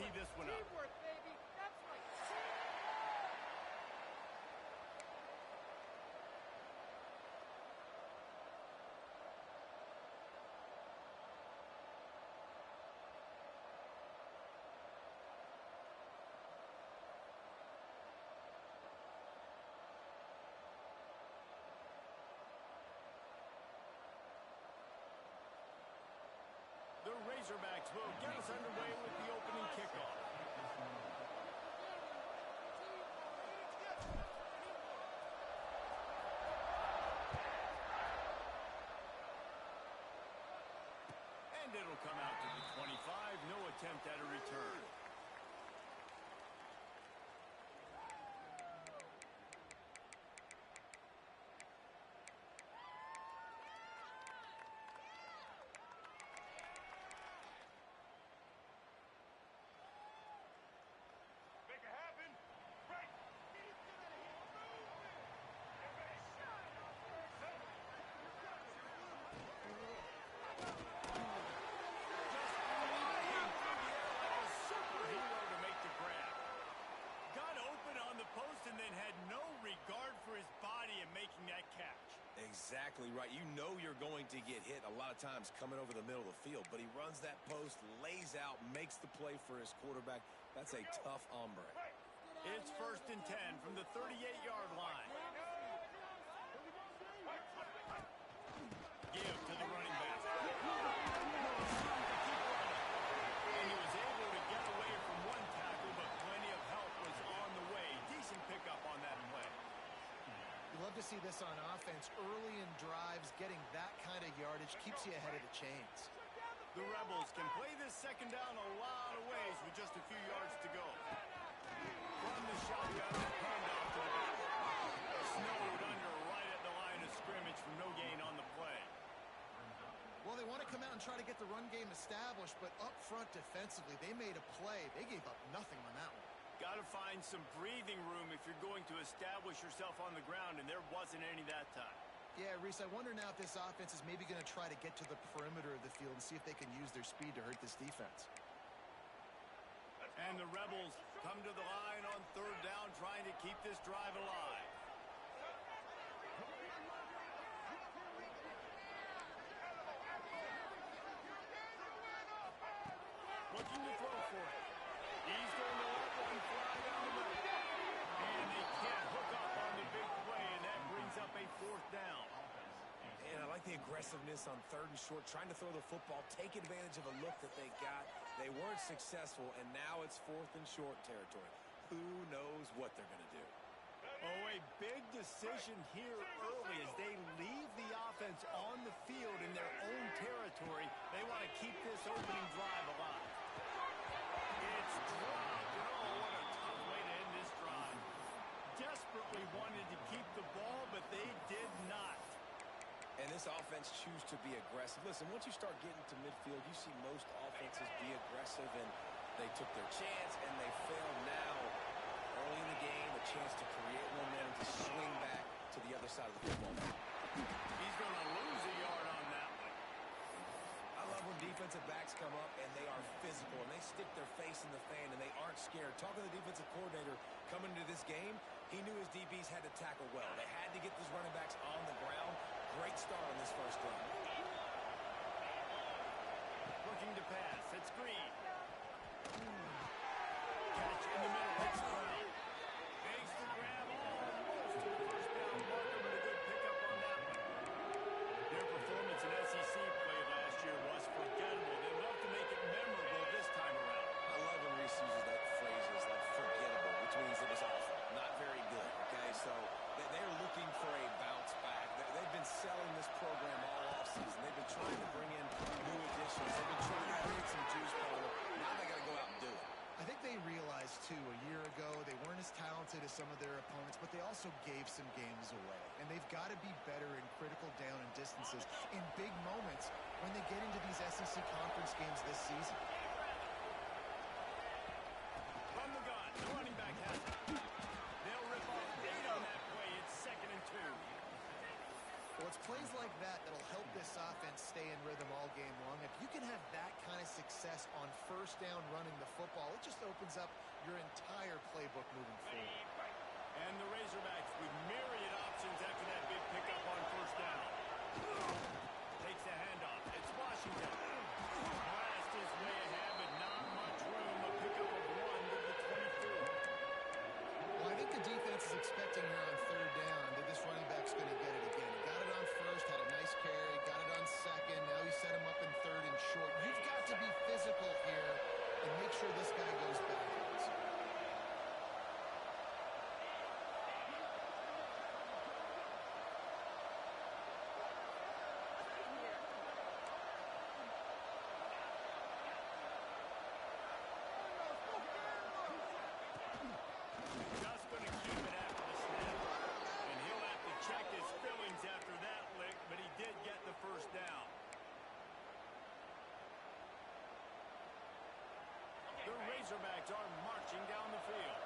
tee this one up. Teamwork, baby. That's right. The Razorbacks will get us underway with the opening kickoff. And it'll come out to the 25. No attempt at a return. Make it happen. Right. Superhero to make the grab. Got open on the post and then had no regard for his body in making that catch. Exactly right. You know you're going to get hit a lot of times coming over the middle of the field, but he runs that post, lays out, makes the play for his quarterback. That's a tough hombre. It's 1st and 10 from the 38-yard line. Give to the running back. And he was able to get away from one tackle, but plenty of help was on the way. Decent pickup on that play. You love to see this on offense. Early in drives, getting that kind of yardage keeps you ahead of the chains. The Rebels can play this second down a lot of ways with just a few yards to go. From the shotgun, handoff to the back. Snowed under right at the line of scrimmage from no gain on the play. Well, they want to come out and try to get the run game established, but up front defensively, they made a play. They gave up nothing on that one. Got to find some breathing room if you're going to establish yourself on the ground, and there wasn't any that time. Yeah, Reese, I wonder now if this offense is maybe going to try to get to the perimeter of the field and see if they can use their speed to hurt this defense. And the Rebels come to the line on 3rd down, trying to keep this drive alive. Looking to throw for it. He's going to let one fly down the middle. And they can't hook up on the big play, and that brings up a 4th down. And I like the aggressiveness on 3rd and short, trying to throw the football, take advantage of a look that they got. They weren't successful, and now it's 4th and short territory. Who knows what they're going to do? Oh, a big decision here early as they leave the offense on the field in their own territory. They want to keep this opening drive alive. It's dropped, and oh, what a tough way to end this drive. Desperately wanted to keep the ball, but they did not. And this offense choose to be aggressive. Listen, once you start getting to midfield, you see most offenses be aggressive, and they took their chance, and they failed now. Early in the game, a chance to create momentum, to swing back to the other side of the football. He's going to lose a yard on that one. I love when defensive backs come up, and they are physical, and they stick their face in the fan, and they aren't scared. Talking to the defensive coordinator coming into this game, he knew his DBs had to tackle well. They had to get these running backs on the ground. Great start on this first drive. Looking to pass. It's Green. Catch in the middle. It's Brown. Makes the grab almost to the 1st down marker, but a good pickup on that one. Their performance in SEC play last year was forgettable. They'd love to make it memorable this time around. I love when Reese uses that phrase, like forgettable, which means it was awful. Not very good, okay? So they're looking for a bounce back. They've been selling this program all offseason. They've been trying to bring in new additions. They've been trying to create some juice for them. Now they got to go out and do it. I think they realized, too, a year ago they weren't as talented as some of their opponents, but they also gave some games away. And they've got to be better in critical down and distances in big moments when they get into these SEC conference games this season. From the gun, the running back has it. They'll rip off 8 on that play. It's 2nd and 2. Well, it's plays like that that'll help this offense stay in rhythm all game long. If you can have that kind of success on first down running the football, it just opens up your entire playbook moving forward. And the Razorbacks with myriad options after that big pickup on first down. Takes a handoff. It's Washington. Blast his way ahead, but not much room. A pickup of 1 to the 24. Well, I think the defense is expecting here on third down that this running back's going to get it again. He got it on first, had a nice carry, got it on second. Now he set him up in third and short. You've got to be physical here and make sure this guy goes backwards. Just going to keep it after the snap. And he'll have to check his feelings after that lick, but he did get the first down. The Razorbacks are marching down the field.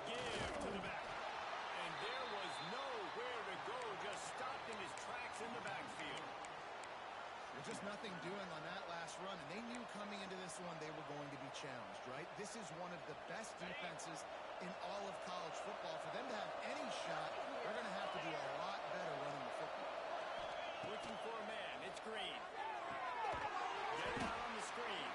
Give to the back. And there was nowhere to go, just stopped in his tracks in the backfield. There's just nothing doing on that last run, and they knew coming into this one they were going to be challenged, right? This is one of the best defenses in all of college football. For them to have any shot, they're going to have to do a lot better running the football. Looking for a man. It's Green. Get it out on the screen.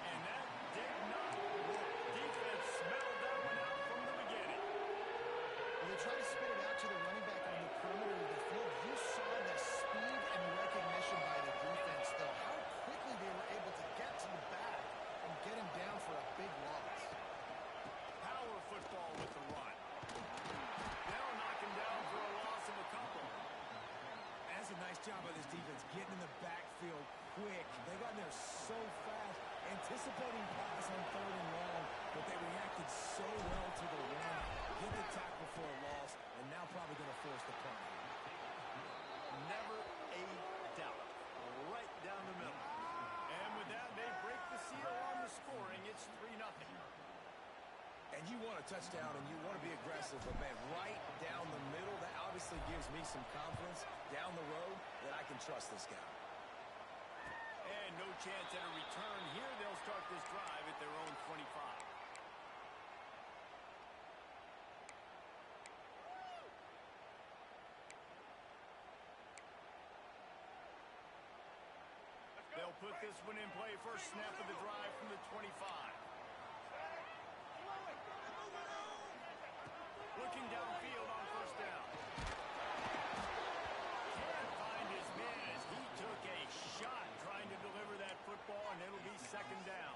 And that did not work. Defense smelled that one out from the beginning. When they try to spit it out to the running back on the perimeter of the field, you saw the speed and recognition by the defense, though. How quickly they were able to get to the back and get him down for a big loss. Power football with the run. Now knock him down for a loss of a couple. That's a nice job by this defense, getting in the backfield quick. They got in there so fast, anticipating pass on third and long, but they reacted so well to the run, get the tackle for a loss, and now probably going to force the punt. Never a doubt. Right down the middle. And with that, they break the seal on the scoring. It's 3-0. And you want a touchdown and you want to be aggressive, but man, right down the middle, that obviously gives me some confidence down the road that I can trust this guy. And no chance at a return here. They'll start this drive at their own 25. They'll put this one in play. First snap of the drive from the 25. Looking downfield on first down. Can't find his man as he took a shot trying to deliver that football, and it'll be second down.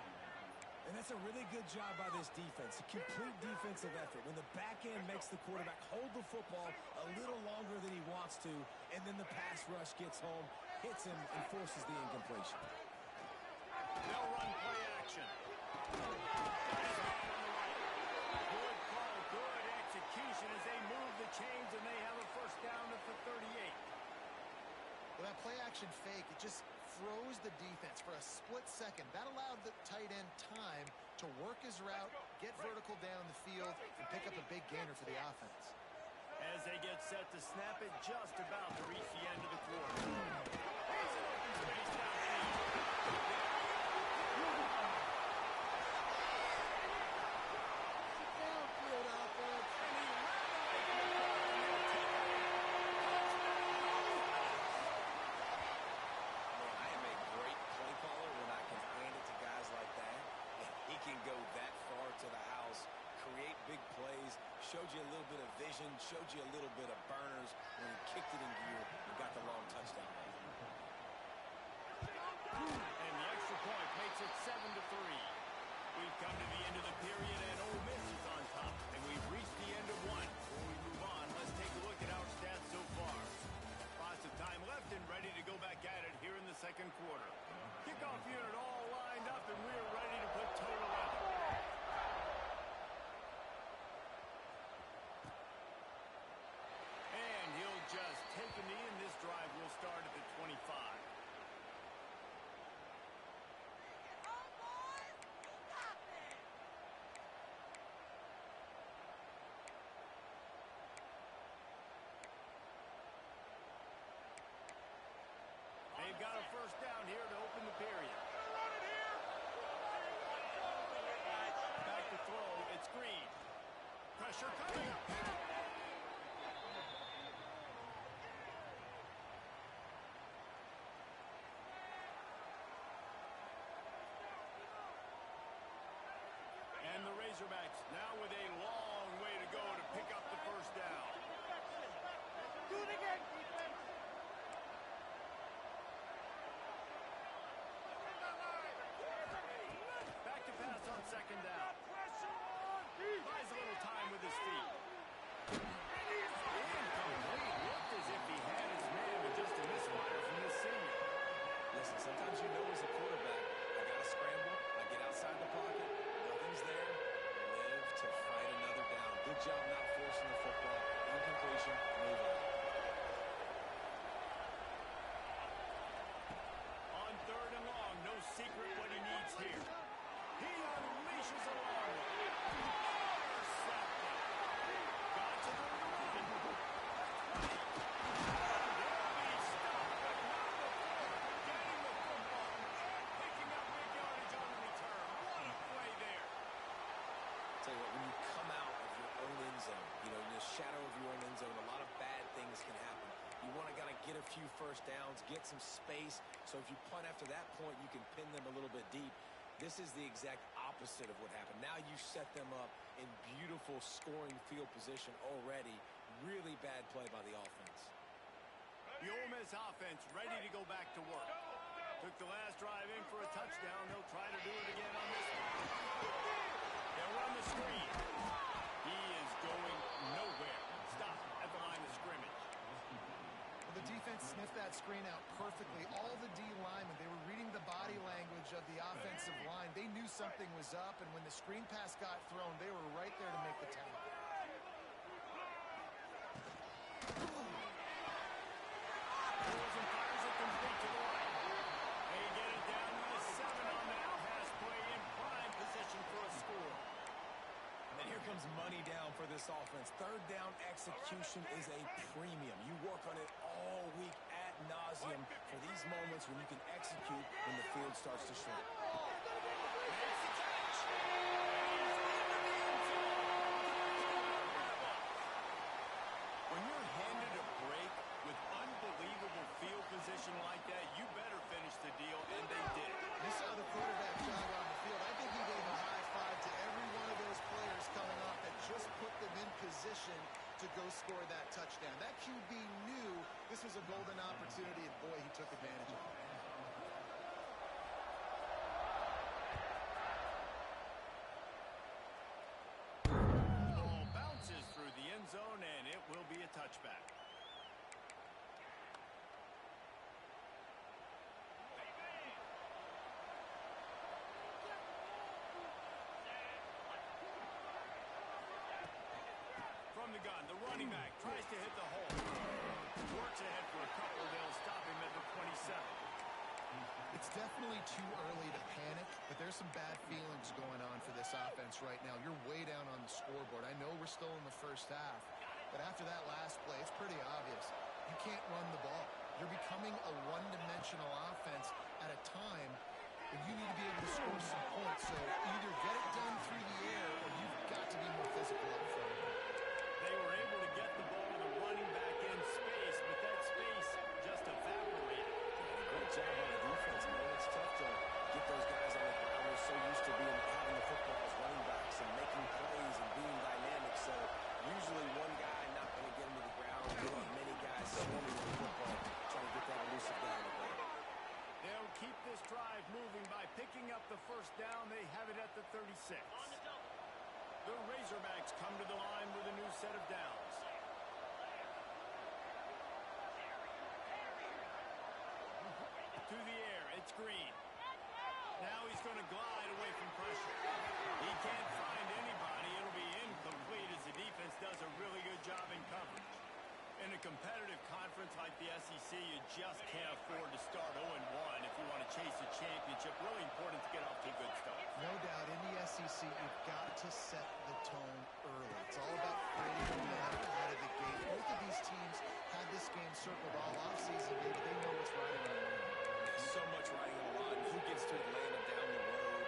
And that's a really good job by this defense, a complete defensive effort. When the back end makes the quarterback hold the football a little longer than he wants to, and then the pass rush gets home, hits him, and forces the incompletion. They'll run play action. Good call, good execution as they move the chains, and they have a first down at the 38. Well, that play-action fake, it just froze the defense for a split second. That allowed the tight end time to work his route, get vertical down the field, and pick up a big gainer for the offense. As they get set to snap it, just about to reach the end of the quarter. Here's an open space downfield. Downfield offense. And he ran away from the ball. I am a great play caller when I can hand it to guys like that. He can go that far to the house, create big plays, showed you a little bit of vision, showed you a little bit of burners when he kicked it in gear and got the long touchdown. And the extra point makes it 7-3. We've come to the end of the period, and Ole Miss is on top. And we've reached the end of one. Before we move on, let's take a look at our stats so far. Lots of time left and ready to go back at it here in the second quarter. Kickoff unit all lined up, and we're ready to put total on it. And he'll just take a knee, and this drive will start at the 25. pressure coming. And the Razorbacks now with a long way to go to pick up the first down. Do it again, defense. Back to pass on second down. Buys a little time with his feet. Incomplete. Looked as if he had his man with just a misfire from this senior. Listen, sometimes you know as a quarterback, I got to scramble, I get outside the pocket, nothing's there, live to fight another down. Good job not forcing the football. Incompletion, move on. On third and long, no secret what he needs here. He unleashes a long one. Intercepted. Got to the line. They'll be stopped, but not before getting the football and picking up big yardage on the return. What a play there. Tell you what, when you come out of your own end zone, in the shadow of your own end zone, a lot of bad things can happen. You want to get a few first downs, get some space, so if you punt after that point, you can pin them a little bit deep. This is the exact opposite of what happened. Now you set them up in beautiful scoring field position already. Really bad play by the offense. The Ole Miss offense ready to go back to work. Took the last drive in for a touchdown. They'll try to do it again on this one. They'll run the screen. He is going nowhere. Stop at the line of scrimmage. Well, the defense sniffed that screen out perfectly. All the D linemen, they were reading the body language of the offensive line. They knew something was up, and when the screen pass got thrown, they were right there to make the tackle. Throws and fires it complete to the right. They get it down to the 7 on that pass play in prime position for a score. And here comes money down for this offense. Third down execution is a premium. You work on it all week ad nauseum for these moments when you can execute when the field starts to shrink. Makes the catch. When you're handed a break with unbelievable field position like that, you better finish the deal, and they did. You saw the quarterback jog on the field. I think he gave a high five to every one of those players coming off that just put them in position to go score that touchdown. That QB knew this was a golden opportunity, and boy, he took advantage of it. The ball bounces through the end zone, and it will be a touchback. From the gun, the running back tries to hit the hole. Works ahead for a couple. They'll stop him at the 27. It's definitely too early to panic, but there's some bad feelings going on for this offense right now. You're way down on the scoreboard. I know we're still in the first half, but after that last play, it's pretty obvious. You can't run the ball. You're becoming a one-dimensional offense at a time when you need to be able to score some points. So either get it done through the air or you've got to be more physical up front. They were able to get the ball to the running back in space, but that space just evaporated. Great job on the defense, man. It's tough to get those guys on the ground. They're so used to having the football as running backs and making plays and being dynamic. So usually one guy not going to get him to the ground. You want many guys swarming the football, trying to get that elusive guy on the ground. They'll keep this drive moving by picking up the first down. They have it at the 36. The Razorbacks come to the line with a new set of downs. To the air, it's Green. Now he's going to glide away from pressure. He can't find anybody. It'll be incomplete as the defense does a really good job in coverage. In a competitive conference like the SEC, you just can't afford to start 0-1 if you want to chase a championship. Really important to get off to a good start. No doubt, in the SEC, you've got to set the tone early. It's all about creating momentum out of the gate. Both of these teams had this game circled all offseason, but they know what's riding on the line. So much riding on the line. Who gets to Atlanta down the road?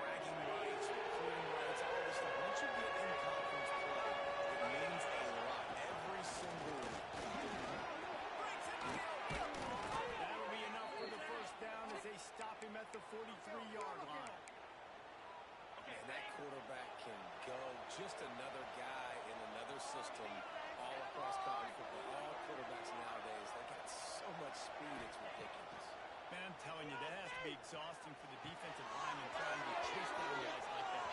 Bragging rights, recruiting rights, all this stuff. Once you get in conference play, 43-yard line. And that quarterback can go. Just another guy in another system all across college football. All quarterbacks nowadays, they got so much speed, it's ridiculous. Man, I'm telling you, that has to be exhausting for the defensive lineman trying to chase down guys like that.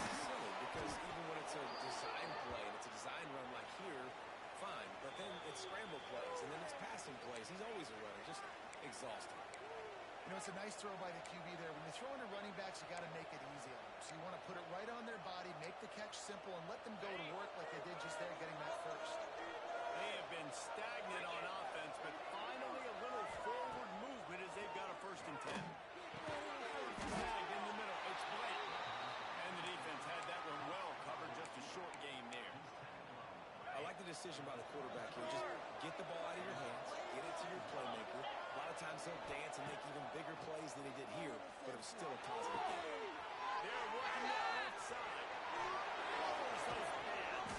It's silly because even when it's a design play and it's a design run like here, fine. But then it's scramble plays and then it's passing plays. He's always a runner. Just exhausting. You know, it's a nice throw by the QB there. When you're throwing to running backs, you got to make it easy on them. So you want to put it right on their body, make the catch simple, and let them go to work like they did just there, getting that first. They have been stagnant on offense, but finally a little forward movement as they've got a 1st and 10. Tag in the middle. It's Blake. And the defense had that one well covered. Just a short game there. I like the decision by the quarterback here. Just get the ball out of your hands, get it to your playmaker. A lot of times they'll dance and make even bigger plays than he did here, but it was still a positive game. They're working that left side. Covers those hands.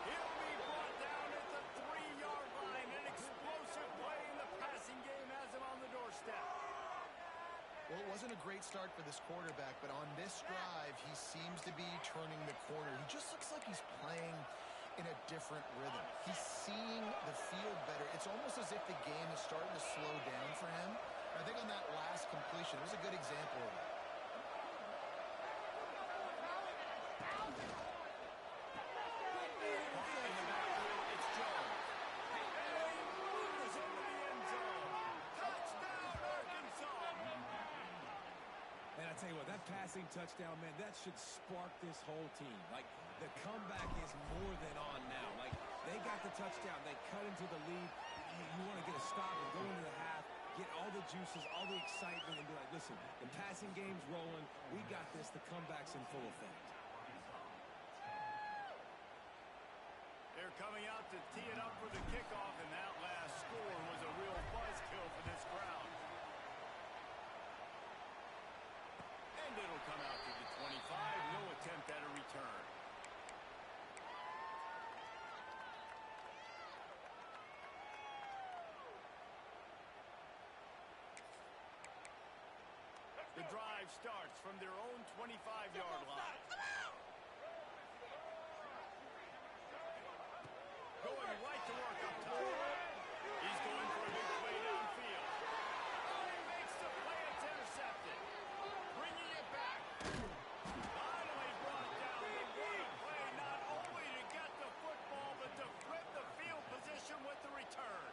He'll be brought down at the 3-yard line. An explosive play in the passing game has him on the doorstep. Well, it wasn't a great start for this quarterback, but on this drive, he seems to be turning the corner. He just looks like he's playing in a different rhythm. He's seeing the field better. It's almost as if the game is starting to slow down for him. I think on that last completion, it was a good example of that. In the backfield, it's Jones. And he moves into the end zone. Touchdown, Arkansas. And I tell you what, that passing touchdown, man, that should spark this whole team. Like, the comeback is more than on now. Like, they got the touchdown. They cut into the lead. You want to get a stop and go into the half, get all the juices, all the excitement, and be like, listen, the passing game's rolling. We got this. The comeback's in full effect. They're coming out to tee it up for the kickoff, and that last score was a real buzzkill for this crowd. And it'll come out to the 25. No attempt at a return. The drive starts from their own 25-yard line. Going right to work up top. He's going for a big play downfield. Oh, he makes the play. It's intercepted. Bringing it back. Finally brought down. The big play not only to get the football, but to flip the field position with the return.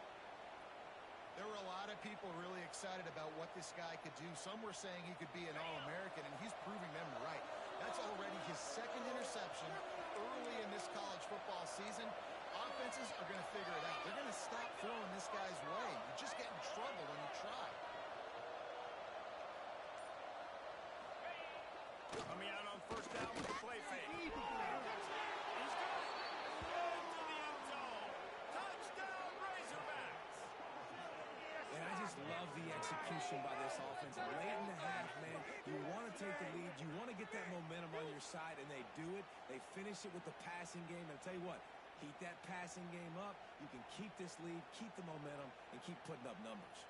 There were a lot of people really excited about what this guy could do. Some were saying he could be an All-American, and he's proving them right. That's already his 2nd interception early in this college football season. Offenses are going to figure it out. They're going to stop throwing this guy's way. You just get in trouble when you try. Coming out on 1st down with the play fake. He's got it. Into the end zone. Touchdown, Razorbacks. And I just love the execution by this offense. Late in the half, man, you want to take the lead. You want to get that momentum on your side, and they do it. They finish it with the passing game. And I'll tell you what, keep that passing game up. You can keep this lead, keep the momentum, and keep putting up numbers.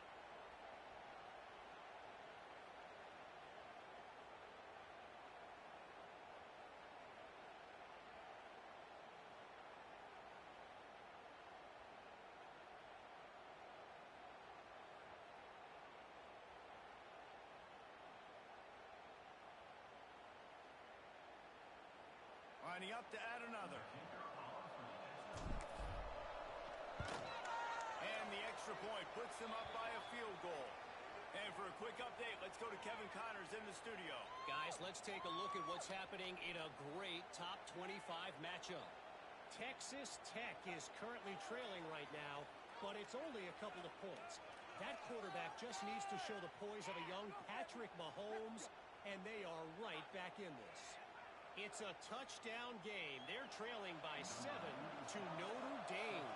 Lining up to add another. And the extra point puts them up by a field goal. And for a quick update, let's go to Kevin Connors in the studio. Guys, let's take a look at what's happening in a great top 25 matchup. Texas Tech is currently trailing right now, but it's only a couple of points. That quarterback just needs to show the poise of a young Patrick Mahomes, and they are right back in this. It's a touchdown game. They're trailing by 7 to Notre Dame.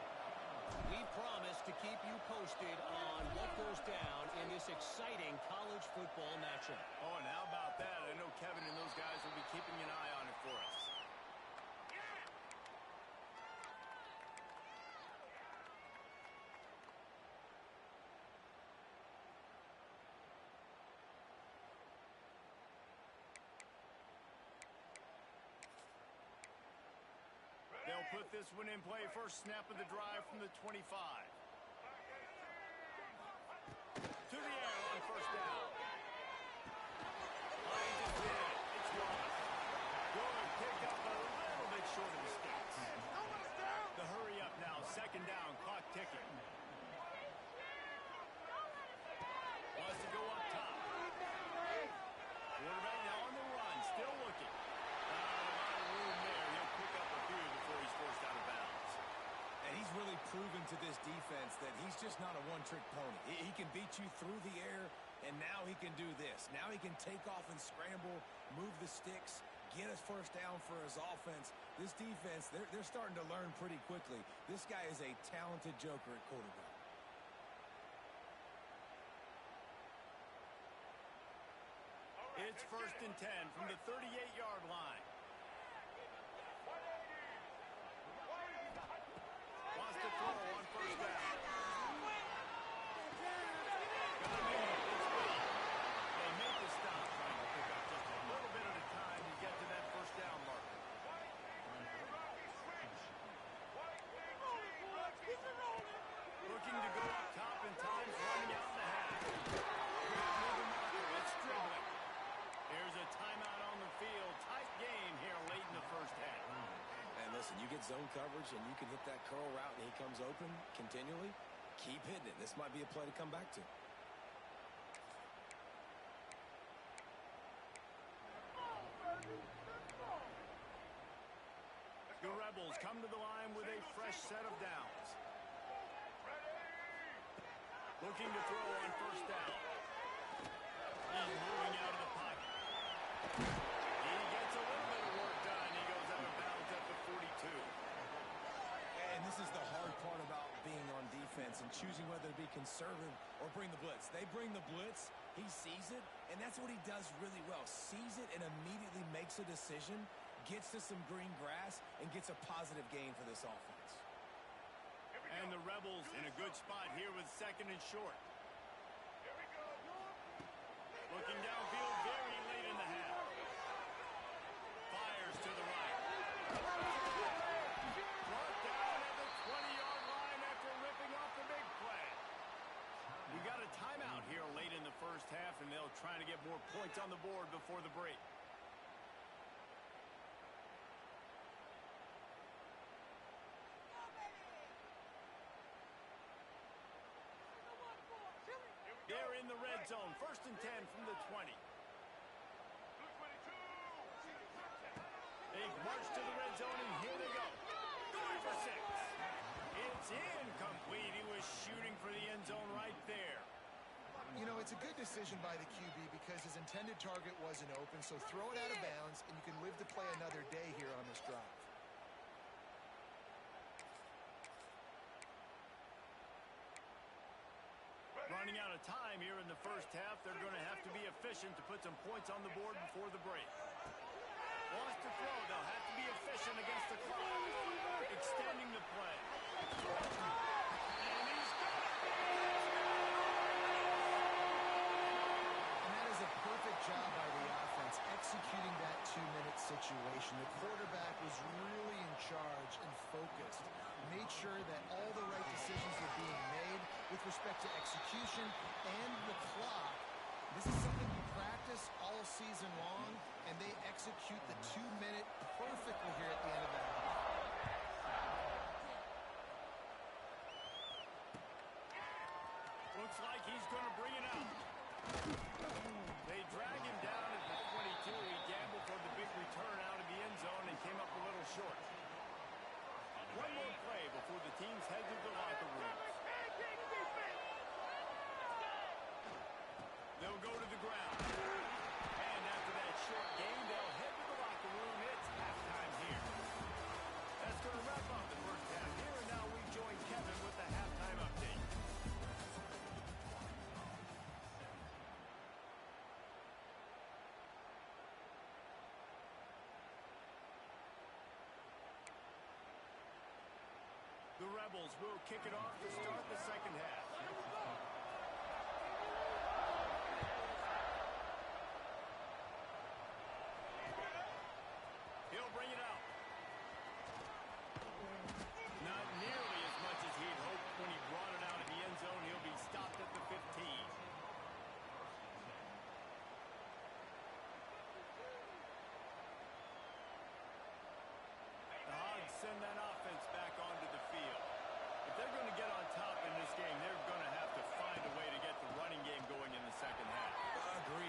We promise to keep you posted on what goes down in this exciting college football matchup. Oh, and how about that? I know Kevin and those guys will be keeping an eye on it for us. put this one in play. First snap of the drive from the 25. To the air on first down. He just did it. It's lost. Good pick up, but a little bit short of the sticks. The hurry up now. Second down. Clock ticking. Wants to go up top. Quarterback now on the run. Still looking. A lot of room there. He'll pick up a few before he's forced out of bounds. And he's really proven to this defense that he's just not a one-trick pony. He can beat you through the air, and now he can do this. Now he can take off and scramble, move the sticks, get us first down for his offense. This defense, they're starting to learn pretty quickly. This guy is a talented joker at quarterback. It's 1st and 10 from the 38-yard line. Wants to throw on first down. They make the stop, trying to pick up just a little bit at a time to get to that first down marker. Looking to go up top, and time's running out in the half. It's dribbling. Here's a timeout on the field. Tight game here late in the first half. And listen, you get zone coverage and you can hit that curl route and he comes open continually. Keep hitting it. This might be a play to come back to. The Rebels come to the line with a fresh set of downs. Looking to throw on first down. He's moving out of the pocket. He gets a little bit of work done. He goes out of bounds at the 42. And this is the hard part about being on defense and choosing whether to be conservative or bring the blitz. They bring the blitz, he sees it, and that's what he does really well. Sees it and immediately makes a decision, gets to some green grass, and gets a positive gain for this offense. And the Rebels in a good spot here with 2nd and short. Looking downfield very late in the half. Fires to the right. Brought down at the 20-yard line after ripping off the big play. We got a timeout here late in the first half, and they'll try to get more points on the board before the break. They're in the red zone. 1st and 10 from the 20. They march to the red zone, and here they go. Going for 6. It's incomplete. He was shooting for the end zone right there. You know, it's a good decision by the QB because his intended target wasn't open, so throw it out of bounds, and you can live to play another day here on this drive. Running out of time here in the first half. They're going to have to be efficient to put some points on the board before the break. Wants to throw. They'll have to be efficient against the clock. Extending the play. And he's got it. And that is a perfect job by the offense, executing that 2-minute situation. The quarterback was really in charge and focused. Made sure that all the right decisions were being made with respect to execution and the clock. This is something you practice all season long, and they execute the 2-minute perfectly here at the end of that half. Looks like he's going to bring it out. They drag him down at the 22. He gambled for the big return out of the end zone and came up a little short. One more play before the teams head to the locker room. They'll go to the ground. And after that short game, they'll head to the locker room. It's halftime here. That's going to wrap up the first half here. And now we join Kevin with the halftime update. The Rebels will kick it off to start the second half. He'll bring it out.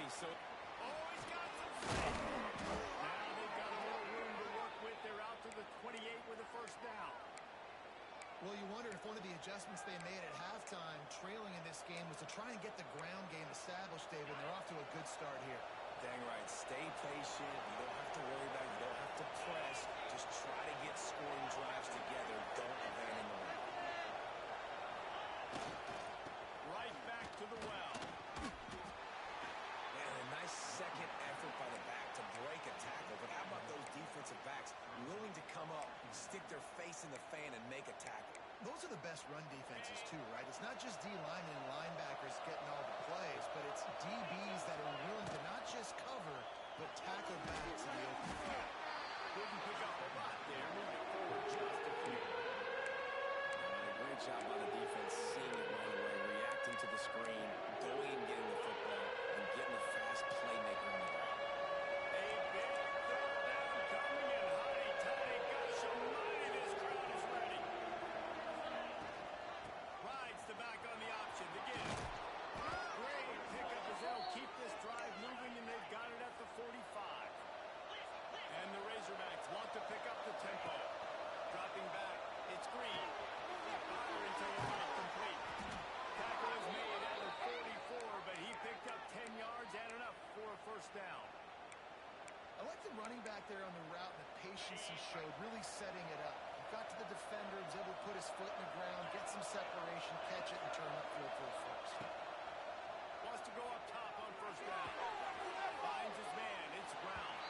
agree. So, Oh, he's got some space. Now they've got a little room to work with. They're out to the 28 with a first down. Well, you wonder if one of the adjustments they made at halftime, trailing in this game, was to try and get the ground game established, David. They're off to a good start here. dang right. Stay patient. You don't have to worry about it. You don't have to press. Just try to get scoring drives together. Don't abandon the run. Right back to the well. Man, a nice second effort by the back to break a tackle. But how about those defensive backs willing to come up, stick their face in the fan, and make a tackle? Those are the best run defenses, too, right? It's not just D-linemen and linebackers getting all the plays, but it's DBs that are willing to not just cover, but tackle back to the open field. Didn't pick up a lot there. Moving forward just a few. Great job by the defense, seeing it right away, reacting to the screen, going and getting the football, and getting a fast playmaker on the ground. A big third down coming in. Hotty toddy, gosh almighty, this crowd is ready. Rides the back on the option to give. Great pickup as they'll keep this drive moving, and they've got it at the 45. And the Razorbacks want to pick up the tempo. Dropping back, it's Green. Fire into the right, complete. Tackle is made at the 44, but he picked up 10 yards and enough for a first down. I like the running back there on the route and the patience he showed, really setting it up. He got to the defender, was able to put his foot in the ground, get some separation, catch it, and turn upfield for a first. Wants to go up top on first down. Finds his man, it's Brown.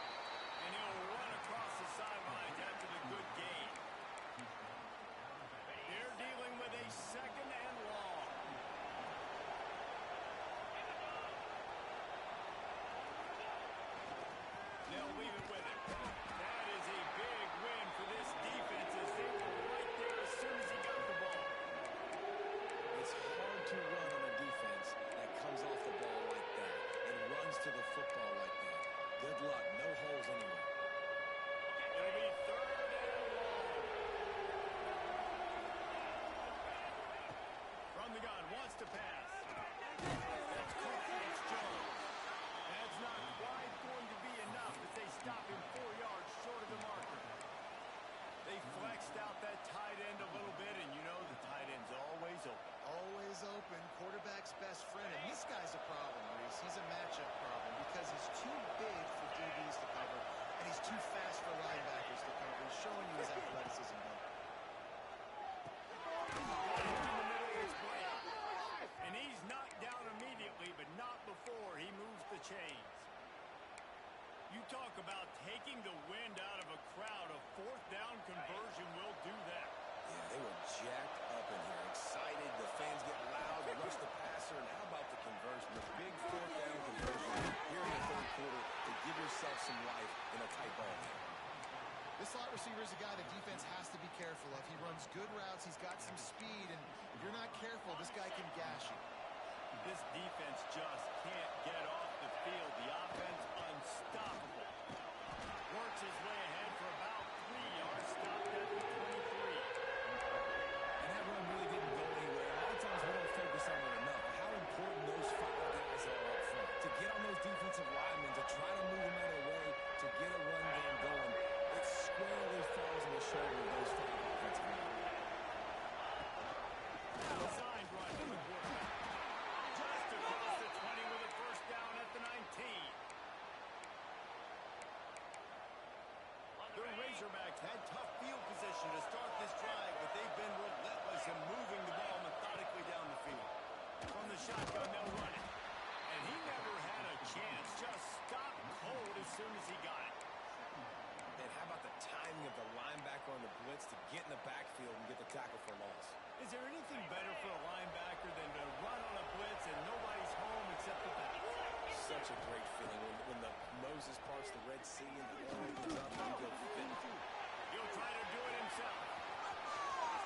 And he'll run across the sidelines after the good gain. They're dealing with a second and long. They'll leave it with him. That is a big win for this defense as they were right there as soon as he got the ball. It's hard to run on a defense that comes off the ball like that and runs to the football like that. Good luck. No holes anywhere. It'll be third and long. From the gun, wants to pass. That's caught. It's Jones. That's not quite going to be enough as they stop him 4 yards short of the marker. They flexed out that tight end a little bit, and you know the tight end's always open. Always open, quarterback's best friend. And this guy's a problem, Reese. He's a matchup problem because he's too big for DBs to cover, and he's too fast for linebackers to cover. He's showing you his athleticism there. Got him in the middle, it's Blake. And he's knocked down immediately, but not before he moves the chains. You talk about taking the wind out of a crowd. A fourth down conversion will do that. Yeah, they were jacked up in here, excited. The fans get loud, they rush the passer, and how about the conversion? The big fourth down conversion here in the third quarter to give yourself some life in a tight ball game. This slot receiver is a guy the defense has to be careful of. He runs good routes, he's got some speed, and if you're not careful, this guy can gash you. This defense just can't get off the field. The offense unstoppable. Works his way ahead for about 3 yards. Stopped at the 23. And that run really didn't go anywhere. A lot of times we don't focus on it enough. How important those 5 guys are up front. To get on those defensive linemen, to try to move them out of the way, to get a run game going, it squarely falls on the shoulder of those 5 offensive linemen. Designed run to the quarterback. Just across the 20 with a first down at the 19. The Razorbacks had tough field position to start this drive, but they've been relentless in moving the ball methodically down the field. From the shotgun, they'll run it. And he never had a chance. Just stopped cold as soon as he got it. And how about the timing of the linebacker on the blitz to get in the backfield and get the tackle for loss? Is there anything better for a linebacker than to run on a blitz and nobody's home except the back? Such a great feeling when the Moses parts the Red Sea and the water opens up and you go fit. He'll try to do it himself.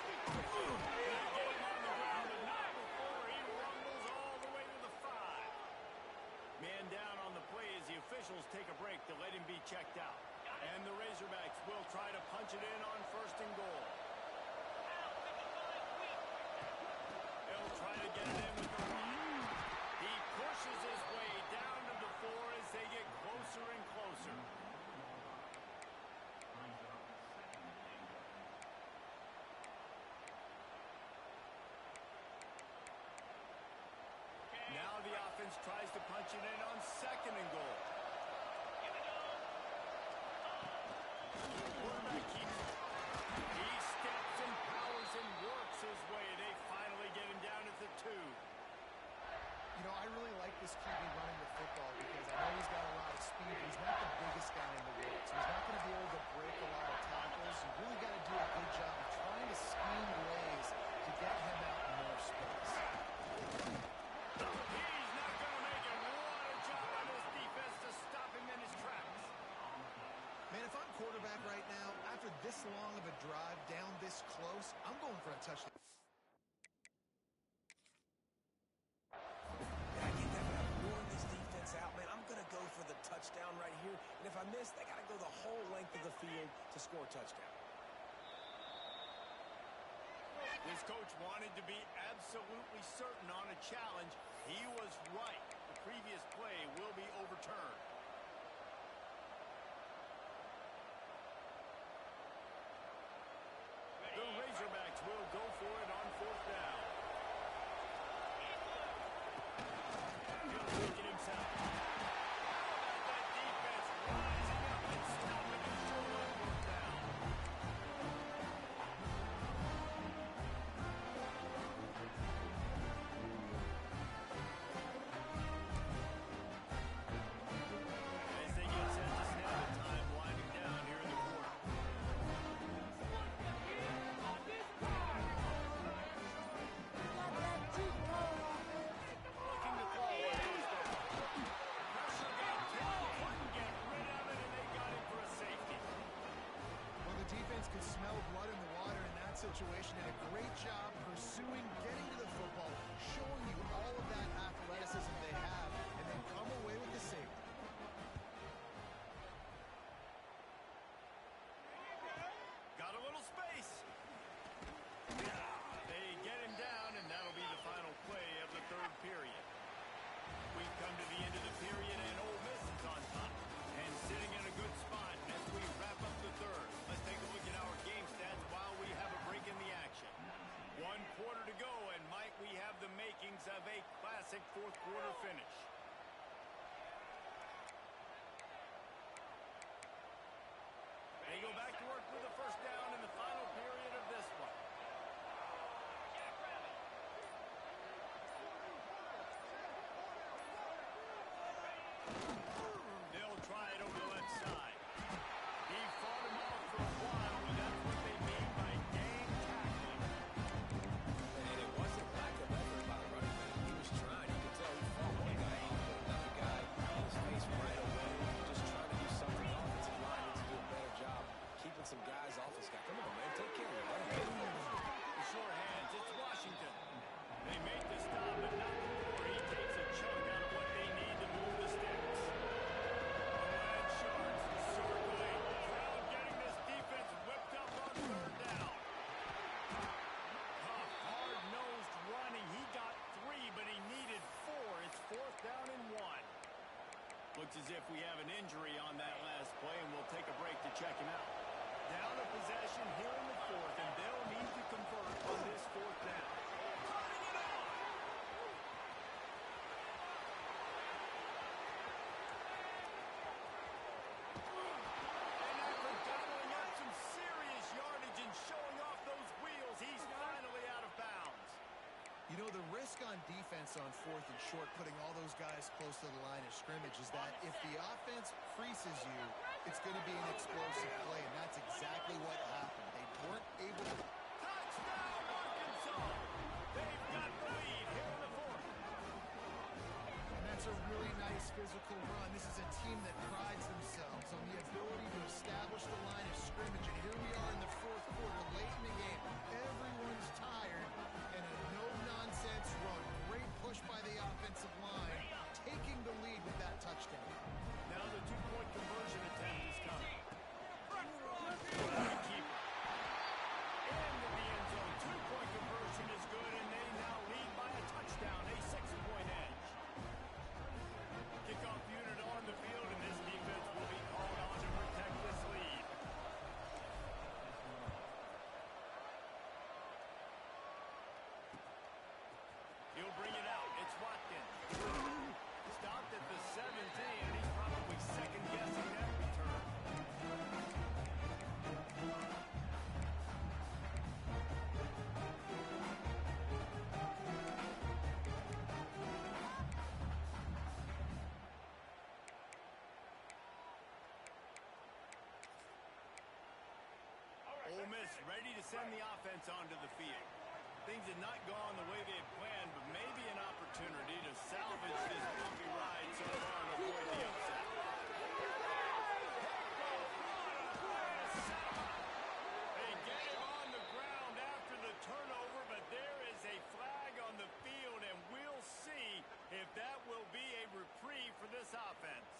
They get him on the ground, but not before he rumbles all the way to the 5. Man down on the play as the officials take a break to let him be checked out. And the Razorbacks will try to punch it in on first and goal. They'll try to get it in with the run. He pushes his way down to the 40. tries to punch it in on 2nd and goal. Quarterback keeps it. He steps and powers and works his way. They finally get him down at the 2. You know, I really like this QB running the football because I know he's got a lot of speed, but he's not the biggest guy in the world. So he's not going to be able to break a lot of tackles. You really got to do a good job of trying to scheme ways to get him out in more space. He's not going to make it. What a job on this defense to stop him in his tracks. Man, if I'm quarterback right now, after this long of a drive down this close, I'm going for a touchdown. Out, man, I'm going to go for the touchdown right here. And if I miss, they got to go the whole length of the field to score a touchdown. This coach wanted to be absolutely certain on a challenge. He was right. The previous play will be overturned. The Razorbacks will go for it on 4th down. He'll take it himself. How about that defense rising up and stopping him short on 4th down? As they get set to snap the time winding down here in the quarter. Looking to throw it. Pressure got to him. Couldn't get rid of it, and they got it for a safety. Well, the defense could smell blood in the water in that situation. Did a great job pursuing, getting to the football, showing you all of that athleticism they have, and then come away with the safety. Got a little space. They get him down, and that'll be the final play of the 3rd period. We've come to the end of the period, and Ole Miss is on top and sitting in a good spot as we wrap up the 3rd. Let's take a look at our game stats while we have a break in the action. 1 quarter to go, and might we have the makings of a classic 4th quarter finish. They go back to work with the 1st down in the final period of this one. They'll try it over the left side. He fought him off for a while, and that's what they mean by game tackling. And it wasn't lack of effort by the running back. He was trying. You could tell he fought one guy off, but another guy in his face right away. Just trying to do something. The offensive line needs to do a better job keeping some guys off this guy. Come on, man. Take care of him. The short hands. It's Washington. They make the stop, but not before he takes a chunk out of what they need to move the sticks. Unled Sharks circling. Crowd getting this defense whipped up on 3rd down. Tough, hard-nosed running. He got 3, but he needed 4. It's 4th down and 1. Looks as if we have an injury on that last play, and we'll take a break to check him out. Down a possession here in the 4th, and they'll need to convert on this 4th down. Turning it on! And after gobbling up some serious yardage and showing off those wheels, he's finally out of bounds. You know, the risk on defense on 4th and short, putting all those guys close to the line of scrimmage, is that if the offense creases you, it's going to be an explosive play, and that's exactly what happened. They weren't able to... Touchdown, Arkansas! They've got the lead here in the 4th. And that's a really nice physical run. This is a team that prides themselves on the ability to establish the line of scrimmage, and here we are in the 4th quarter, late in the game. Everyone's tired, and a no-nonsense run. Great push by the offensive line, taking the lead with that touchdown. Now the 2-point conversion attempt is coming. Good keeper. Into the end zone. 2-point conversion is good, and they now lead by a touchdown, a 6-point edge. Kickoff unit on the field, and this defense will be called on to protect this lead. Ole Miss ready to send the offense onto the field. Things had not gone the way they had planned, but maybe an opportunity to salvage this bumpy ride so far and avoid the upset. They get him on the ground after the turnover, but there is a flag on the field, and we'll see if that will be a reprieve for this offense.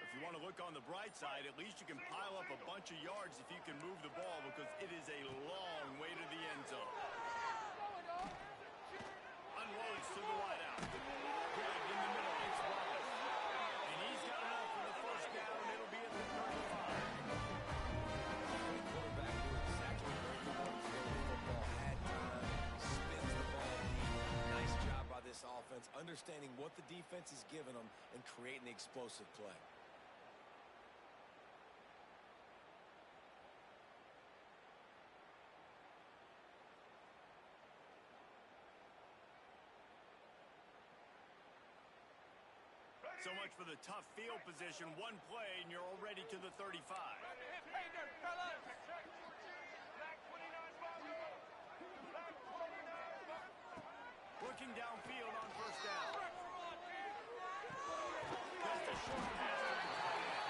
If you want to look on the bright side, at least you can pile up a bunch of yards if you can move the ball, because it is a long way to the end zone. Unloads to the wideout. Grabbed in the middle. It's Wallace. And he's got enough for the first down. It'll be at the 35. The quarterback knew exactly where he wanted to go with the football, had time, spins the ball deep. Nice job by this offense, understanding what the defense is giving them and creating the explosive play. So much for the tough field position. One play, and you're already to the 35. Looking downfield on first down. Just a short pass to the tight end.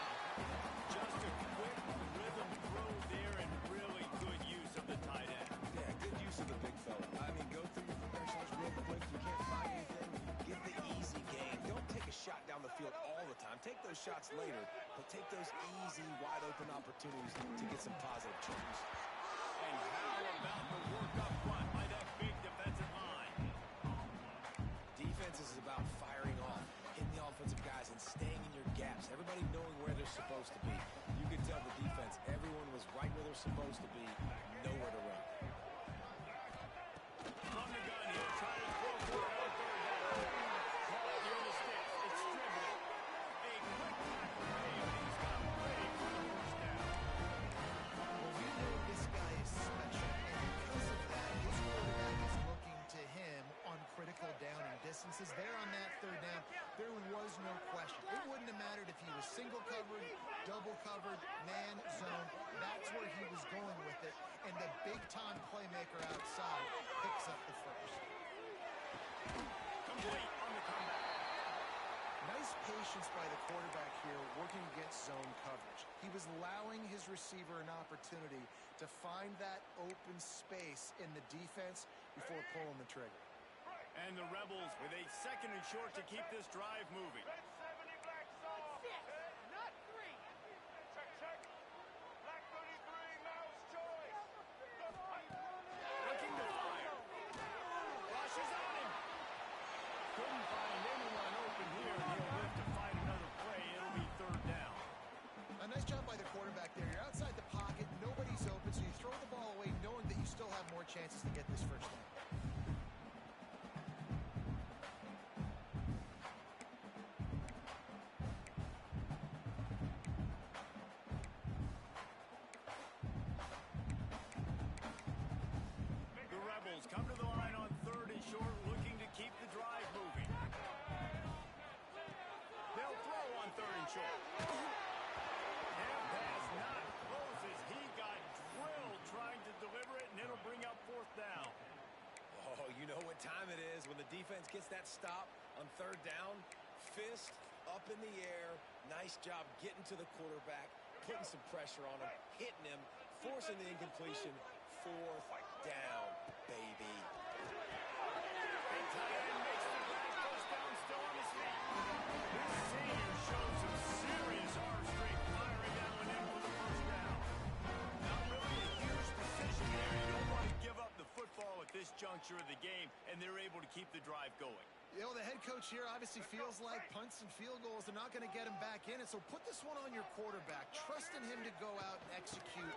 Just a quick rhythm throw there, and really good use of the tight end. Yeah, good use of the big fella. I mean, go through your progressions real quick. You can't find anything, get the easy gain. Don't take a shot down the field all the time. Take those shots later, but take those easy, wide-open opportunities to get some positive turns. And how about the work up front by that big defensive line? Defense is about firing off, hitting the offensive guys, and staying in your gaps. Everybody knowing where they're supposed to be. You could tell the defense, everyone was right where they're supposed to be, nowhere to run. From the gun, he'll try to throw for it on third down. Caught near the sticks. It's dribbling. A quick tackle made, and he's got ready for the first down. Well, we know this guy is special, and because of that, his quarterback is looking to him on critical down and distances. There on that third down, there was no question. It wouldn't have mattered if he was single covered, double covered, man, zone. That's where he was going with it, and the big-time playmaker outside picks up the first. Complete on the comeback. Nice patience by the quarterback here working against zone coverage. He was allowing his receiver an opportunity to find that open space in the defense before pulling the trigger. And the Rebels with a second and short to keep this drive moving. Not three. Looking to fire. Rushes on him. Couldn't find anyone open here. He'll live to find another play. It'll be third down. A nice job by the quarterback there. You're outside the pocket, nobody's open, so you throw the ball away knowing that you still have more chances to get this first down. The Rebels come to the line on third and short, looking to keep the drive moving. They'll throw on third and short. And pass not close as he got drilled trying to deliver it, and it'll bring up fourth down. Oh, you know what time it is when the defense gets that stop on third down. Fist up in the air. Nice job getting to the quarterback, putting some pressure on him, hitting him, forcing the incompletion. Fourth down, baby. And tight end makes the grab, first down, still on his feet. This senior showed some serious arm strength firing that one in for the first down. Not really a huge decision there. You don't want to give up the football at this juncture of the game, and they're able to keep the drive going. You know, the head coach here obviously feels like punts and field goals are not going to get him back in it, so put this one on your quarterback. Trust in him to go out and execute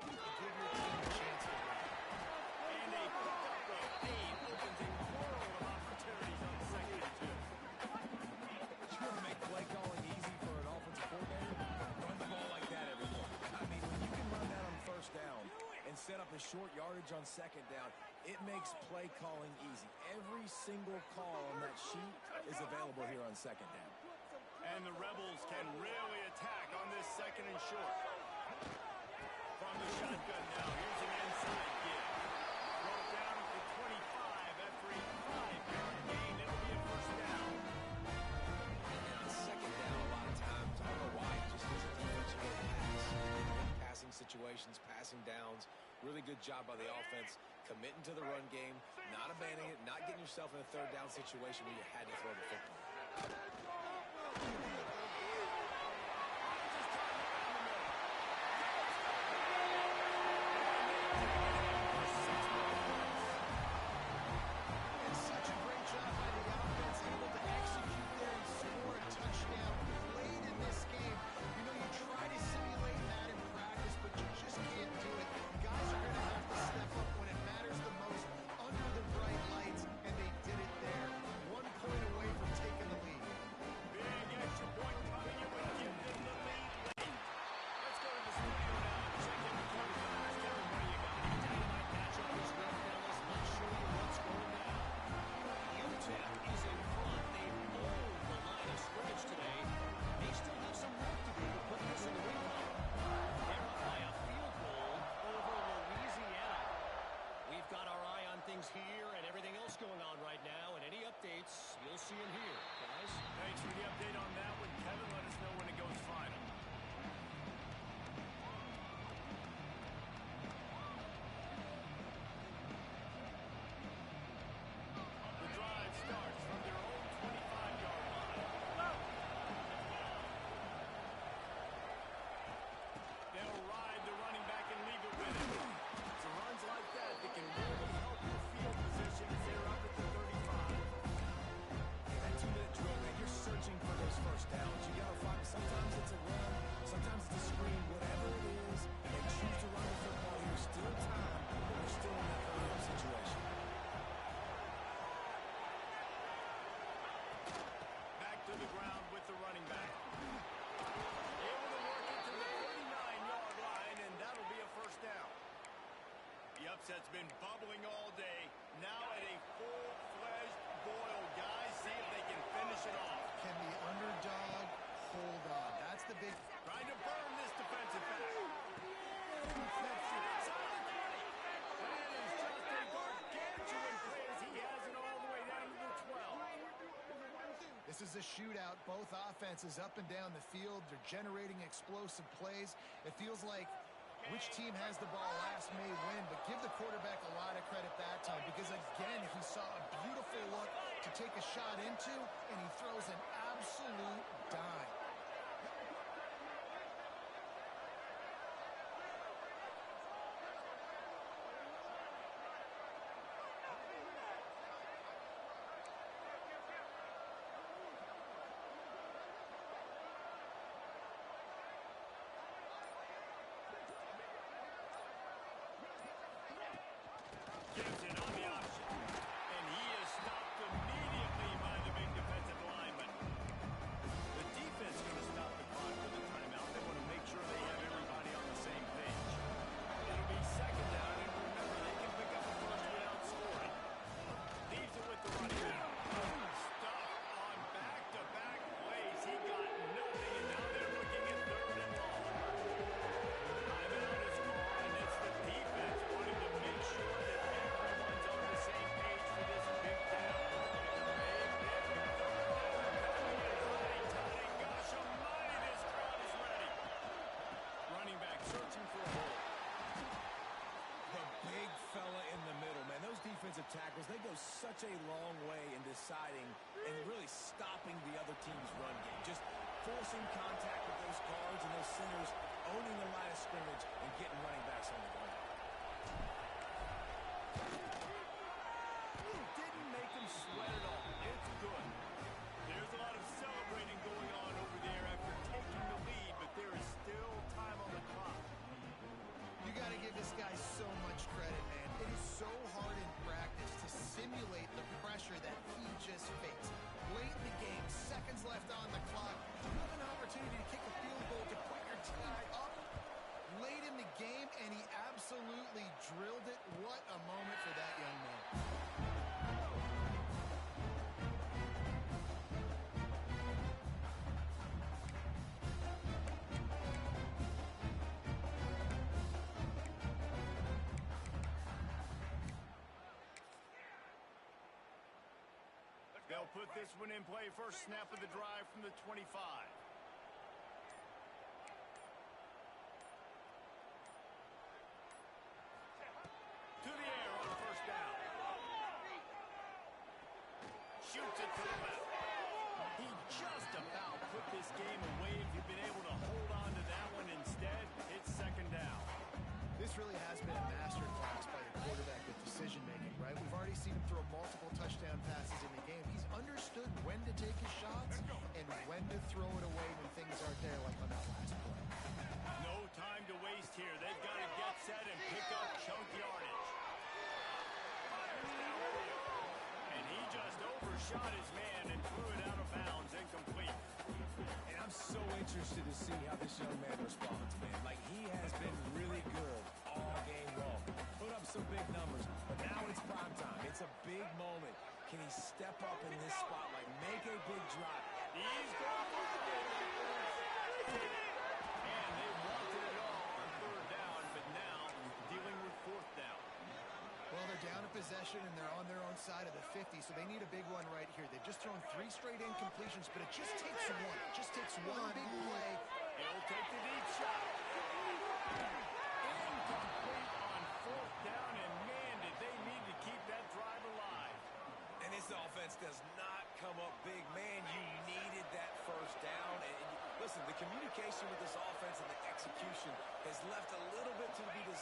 set up a short yardage on second down. It makes play calling easy. Every single call on that sheet is available here on second down. And the Rebels can really attack on this second and short. From the shotgun now, here's an inside give. Brought down at the 25 after a 5-yard gain. It'll be a first down. And on second down, a lot of times, I don't know why, it just is a defensive pass. Passing situations, passing downs. Really good job by the offense. Committing to the run game, not abandoning it, not getting yourself in a third down situation where you had to throw the football. And such a great job by the offense, able to execute there and score a touchdown late in this game. You know, you try to simulate that in practice, but you just can't do it. Guys are going to have to step up when it matters the most under the bright lights, and they did it there. 1 point away from taking the lead. Big extra point coming. It would give them the lead late. Let's go to the studio now and check in the quarterbacks. Kevin, what do you got? Dynamite matchup is well, fellas. Let's show you what's going down. UTEP is in front. They own the line of scrimmage today. They still have some work to do to put this in the win column. They're up by a field goal over Louisiana. We've got our eye on things here and everything else going on right now, and any updates, you'll see them here, guys. Thanks for the update on that one, Kevin. Let us know when it goes final. The drive starts from their own 25-yard line. They'll ride the running back and leave it with him. It's runs like that that can really help your field position as they're up at the 35. That 2-minute drill, man, you're searching for those first downs. You got to find, sometimes it's a run, sometimes it's a screen, whatever it is, they choose to run the football. There's still time, but we're still in that hurry-up situation. Back to the ground with the running back. Able to work it to the 39-yard line, and that'll be a first down. The upset's been bubbling all day. Now at a full-fledged boil. Guys, see if they can finish it off. Can the underdog hold on? That's the big... Trying to burn this defensive back. Interception inside the 20. That is just a gargantuan play as he has it all the way down to the 12. This is a shootout. Both offenses up and down the field. They're generating explosive plays. It feels like which team has the ball last may win, but give the quarterback a lot of credit that time because, again, he saw a beautiful look to take a shot into, and he throws an absolute dime. Gives it on the option. And he is stopped immediately by the big defensive lineman. The defense going to stop the clock with a timeout. They want to make sure they have everybody on the same page. It'll be second down, and remember, they can pick up a first without scoring. Leaves it with the running back. Stuck on back-to-back plays. He got nothing, and now they're looking at third and long. Timeout is called, and it's the defense wanting to make sure that everyone's on the same page for this big down. Gosh almighty, this crowd is ready. Running back searching for a hole. The big fella in the middle, man. Those defensive tackles, they go such a long way in deciding and really stopping the other team's run game. Just forcing contact with those guards and those centers, owning the line of scrimmage and getting running backs on the ground. Didn't make him sweat at all. It's good. There's a lot of celebrating going on over there after taking the lead, but there is still time on the clock. You got to give this guy so much credit, man. It is so hard in practice to simulate the pressure that he just faced. Late in the game, seconds left on the clock, you have an opportunity to kick a field goal to put your team up late in the game, and he absolutely put this one in play. First snap of the drive from the 25. To the air on first down. Shoots it to the left. He just about put this game away if he'd been able to hold on to that one. Instead, it's second down. This really has been a masterclass by the quarterback with decision-making, right? We've already seen him throw multiple touchdown passes in the game. He's understood when to take his shots and when to throw it away when things aren't there, like on that last play. No time to waste here. They've got to get set and pick up chunk yardage. And he just overshot his man and threw it out of bounds, incomplete. And I'm so interested to see how this young man responds, man. Like, he has been really good all game long. Put up some big numbers, but now it's prime time. It's a big moment. Can he step up in this spotlight, make a big drop? He's going for the game. And they wanted it all on third down, but now dealing with fourth down. Well, they're down a possession, and they're on their own side of the 50, so they need a big one right here. They've just thrown 3 straight incompletions, but it just takes one. It just takes one big play. He'll take the deep shot. Incomplete on fourth down, and man, did they need to keep that drive alive. And this offense does not come up big. Man, you needed that first down. And listen, the communication with this offense and the execution has left a little bit to be desired.